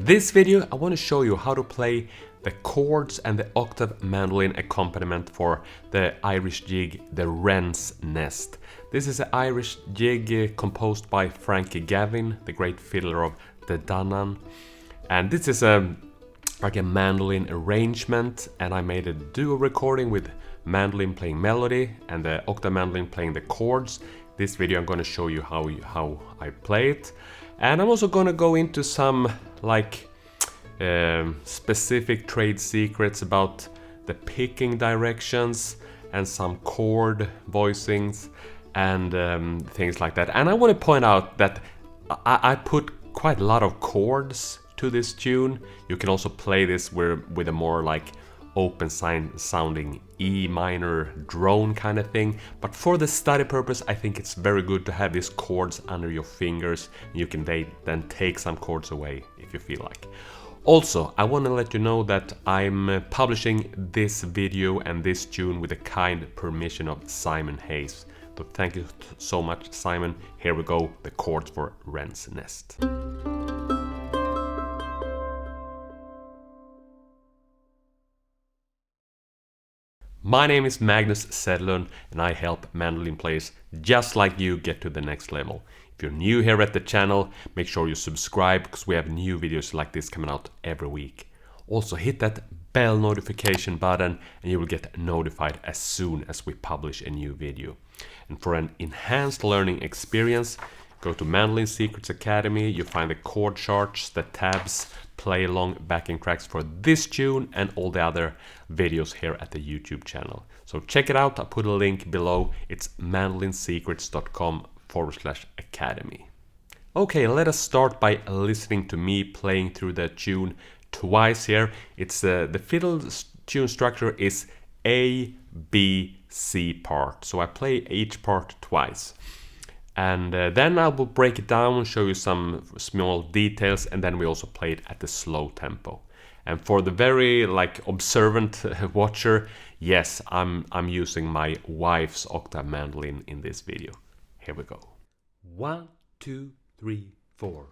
this video I want to show you how to play the chords and the octave mandolin accompaniment for the Irish jig, the Wren's Nest. This is an Irish jig composed by Frankie Gavin, the great fiddler of the Dannan. And this is like a mandolin arrangement, and I made a duo recording with mandolin playing melody and the octave mandolin playing the chords. This video I'm going to show you how I play it, and I'm also going to go into some specific trade secrets about the picking directions and some chord voicings and things like that. And I want to point out that I put quite a lot of chords to this tune. You can also play this with a more open sounding E minor drone kind of thing, but for the study purpose I think it's very good to have these chords under your fingers. You can then take some chords away if you feel like. Also, I want to let you know that I'm publishing this video and this tune with the kind permission of Simon Haines. So thank you so much, Simon. Here we go, the chords for Wren's Nest. My name is Magnus Sedlund and I help mandolin players just like you get to the next level. If you're new here at the channel, make sure you subscribe because we have new videos like this coming out every week. Also hit that bell notification button and you will get notified as soon as we publish a new video. And for an enhanced learning experience, go to Mandolin Secrets Academy. You find the chord charts, the tabs, play along backing tracks for this tune and all the other videos here at the YouTube channel. So check it out. I'll put a link below. It's mandolinsecrets.com/academy. Okay, let us start by listening to me playing through the tune twice here. It's the fiddle tune structure is A, B, C part. So I play each part twice. And then I will break it down, show you some small details, and then we also play it at the slow tempo. And for the very observant watcher, yes, I'm using my wife's octave mandolin in this video. Here we go. 1, 2, 3, 4.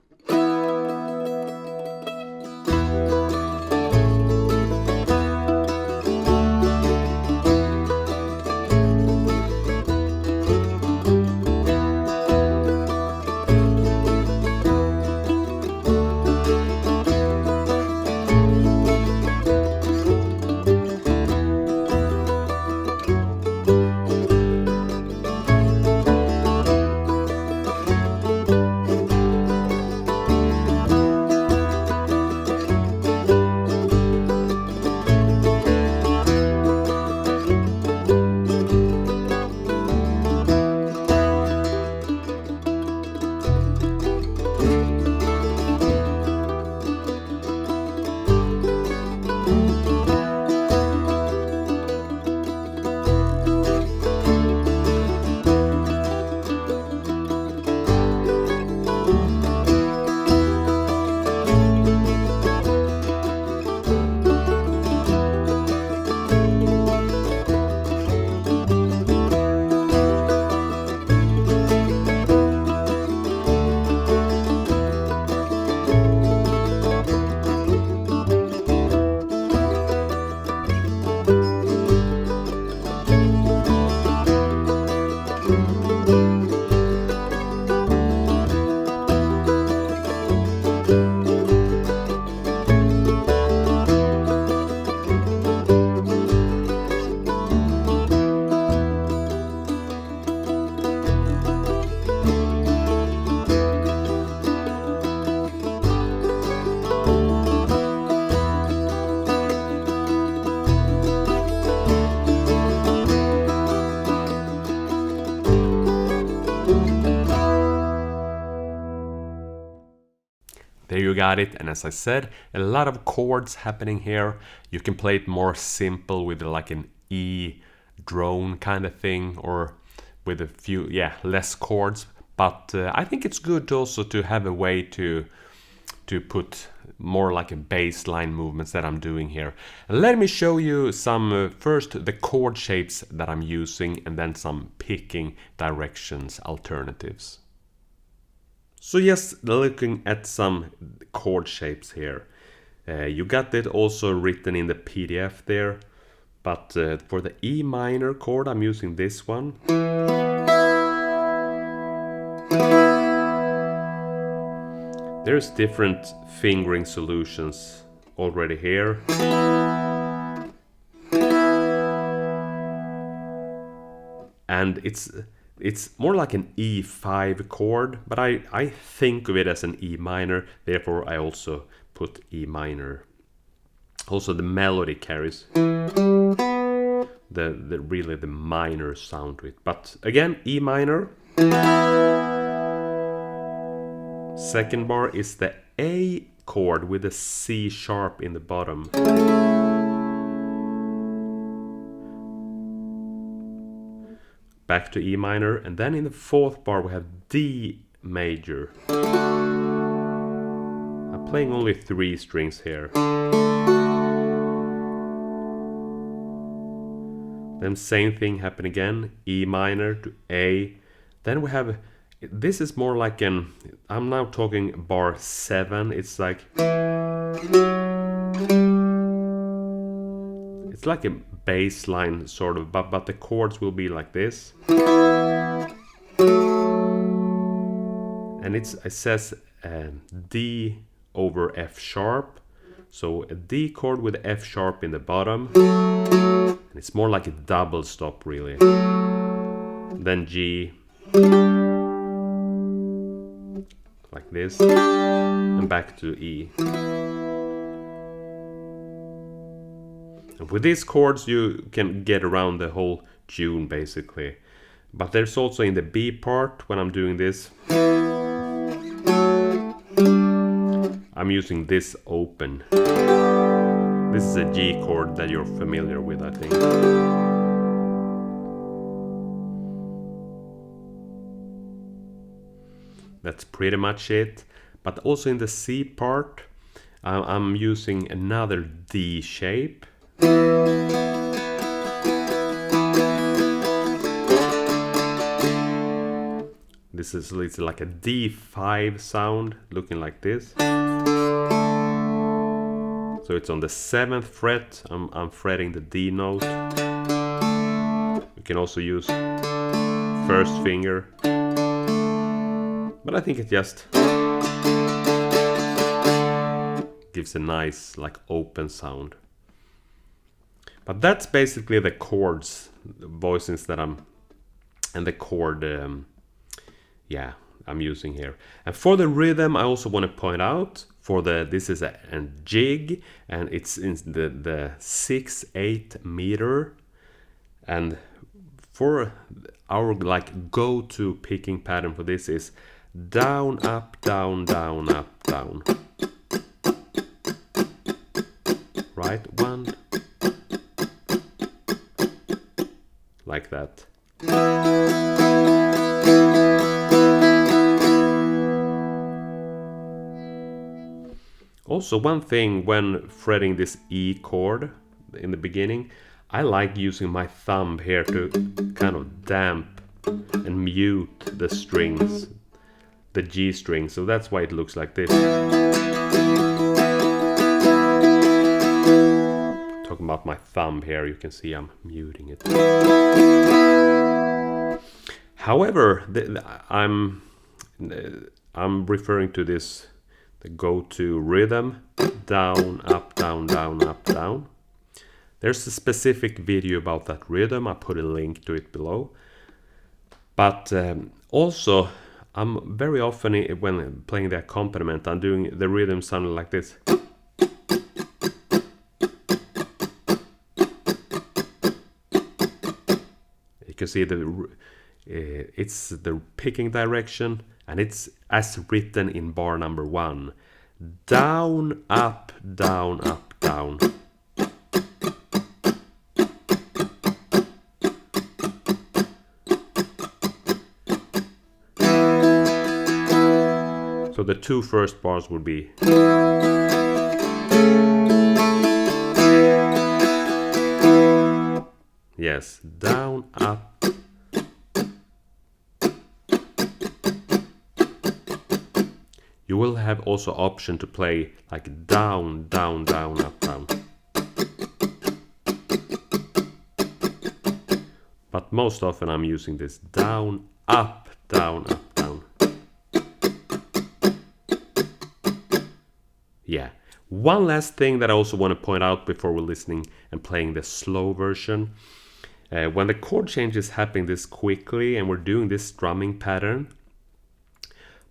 There you got it, and as I said, a lot of chords happening here. You can play it more simple with an E drone kind of thing, or with a few less chords, but I think it's good also to have a way to put more like a bass line movements that I'm doing here. Let me show you some first the chord shapes that I'm using and then some picking directions alternatives. So just looking at some chord shapes here. You got it also written in the PDF there, but for the E minor chord I'm using this one. There's different fingering solutions already here. And it's more like an E5 chord, but I think of it as an E minor, therefore I also put E minor. Also the melody carries the really the minor sound to it. But again, E minor. Second bar is the A chord with a C sharp in the bottom. Back to E minor, and then in the fourth bar we have D major. I'm playing only 3 strings here. Then same thing happen again, E minor to A. Then we have, this is more like an, I'm now talking bar 7, it's like a bass line sort of, but the chords will be like this. And it says D over F sharp. So a D chord with F sharp in the bottom. And it's more like a double stop really. Then G. Like this. And back to E. And with these chords you can get around the whole tune basically. But there's also in the B part, when I'm doing this, I'm using this open. This is a G chord that you're familiar with, I think. That's pretty much it. But also in the C part, I'm using another D shape. This is like a D5 sound, looking like this. So it's on the 7th fret, I'm fretting the D note. You can also use first finger. But I think it just gives a nice, like, open sound. But that's basically the chords, the voicings that I'm, and the chord, I'm using here. And for the rhythm, I also want to point out, this is a jig, and it's in the 6/8 meter. And for our like go-to picking pattern for this is down, up, down, down, up, down. Right, 1. Like that. Also, one thing when fretting this E chord in the beginning, I like using my thumb here to kind of damp and mute the strings, the G string, so that's why it looks like this. Talking about my thumb here, you can see I'm muting it. However, I'm referring to this, the go-to rhythm, down, up, down, down, up, down. There's a specific video about that rhythm, I put a link to it below. But also, I'm very often, when playing the accompaniment, I'm doing the rhythm sounding like this. You can see it's the picking direction, and it's as written in bar number 1. Down, up, down, up, down. So the 2 first bars would be. Yes, down, up. You will have also option to play like down, down, down, up, down. But most often I'm using this down, up, down, up, down. Yeah. One last thing that I also want to point out before we're listening and playing the slow version. When the chord change is happening this quickly and we're doing this strumming pattern,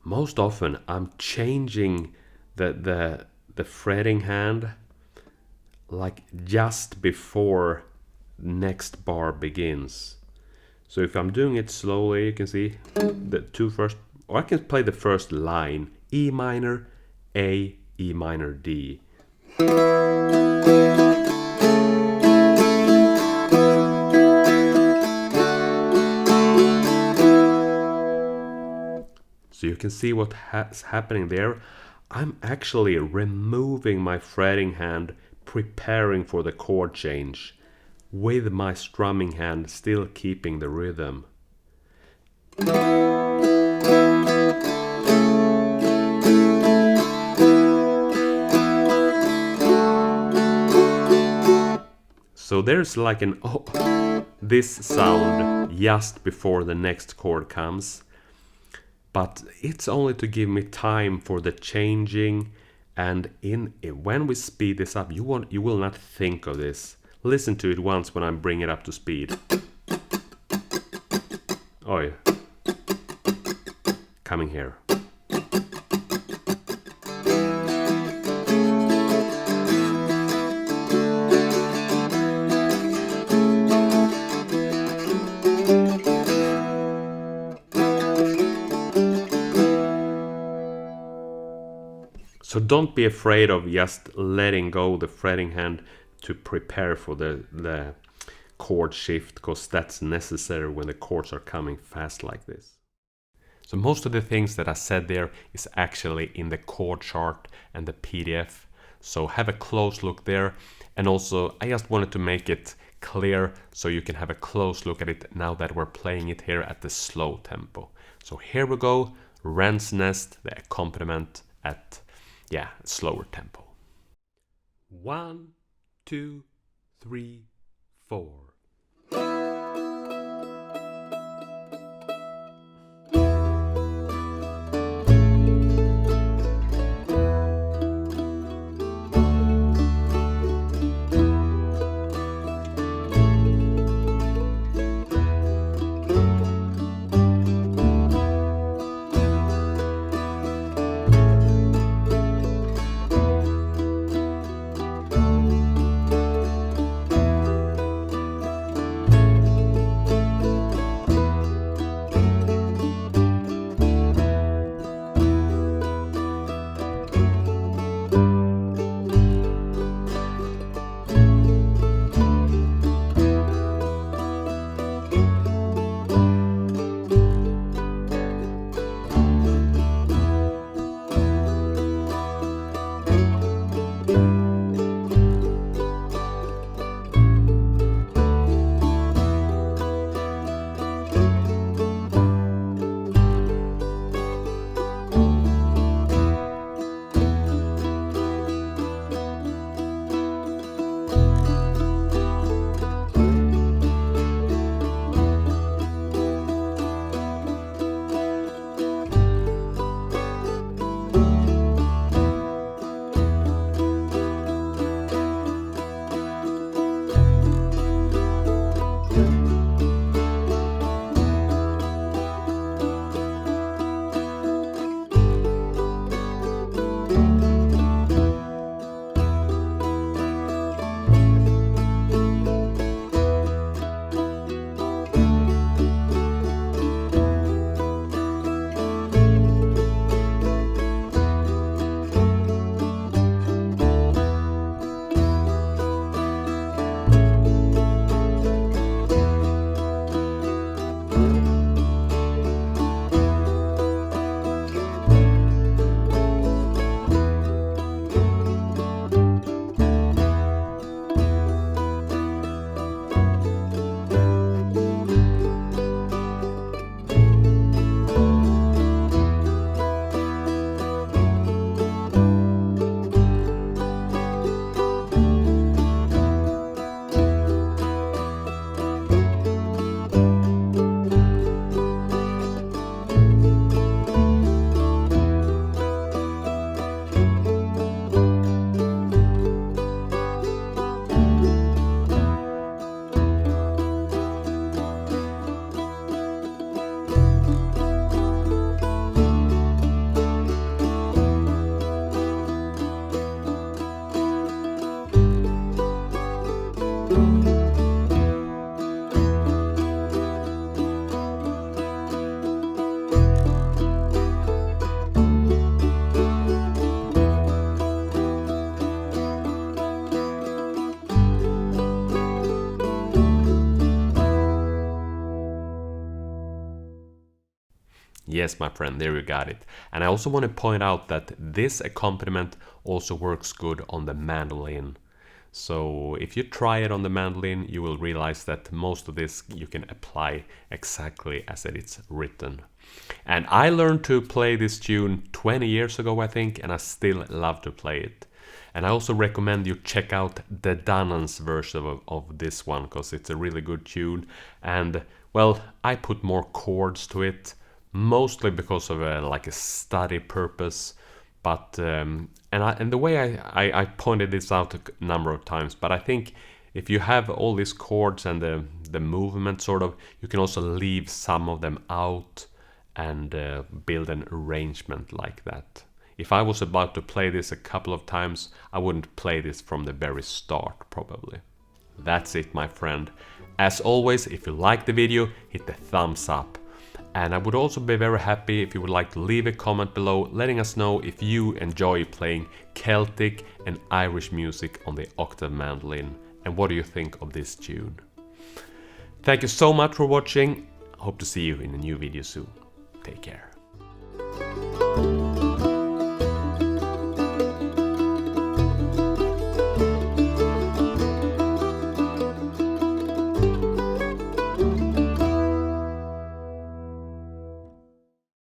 most often I'm changing the fretting hand like just before next bar begins. So if I'm doing it slowly, you can see the two first, or I can play the first line, E minor, A, E minor, D. So you can see what's happening there. I'm actually removing my fretting hand, preparing for the chord change, with my strumming hand still keeping the rhythm. So there's like an this sound just before the next chord comes. But it's only to give me time for the changing, and when we speed this up, you will not think of this. Listen to it once when I bring it up to speed. Oh yeah. Coming here. So don't be afraid of just letting go the fretting hand to prepare for the chord shift, because that's necessary when the chords are coming fast like this. So most of the things that I said there is actually in the chord chart and the PDF. So have a close look there. And also I just wanted to make it clear so you can have a close look at it now that we're playing it here at the slow tempo. So here we go, Wren's Nest, the accompaniment at slower tempo. 1, 2, 3, 4. Yes, my friend, there you got it. And I also want to point out that this accompaniment also works good on the mandolin. So if you try it on the mandolin, you will realize that most of this you can apply exactly as it's written. And I learned to play this tune 20 years ago, I think, and I still love to play it. And I also recommend you check out the Dannan's version of this one, because it's a really good tune. And, well, I put more chords to it, mostly because of like a study purpose. But and the way I pointed this out a number of times, but I think if you have all these chords and the movement sort of, you can also leave some of them out and build an arrangement like that. If I was about to play this a couple of times, I wouldn't play this from the very start probably. That's it, my friend. As always, if you like the video, hit the thumbs up. And I would also be very happy if you would like to leave a comment below letting us know if you enjoy playing Celtic and Irish music on the octave mandolin, and what do you think of this tune. Thank you so much for watching. Hope to see you in a new video soon. Take care.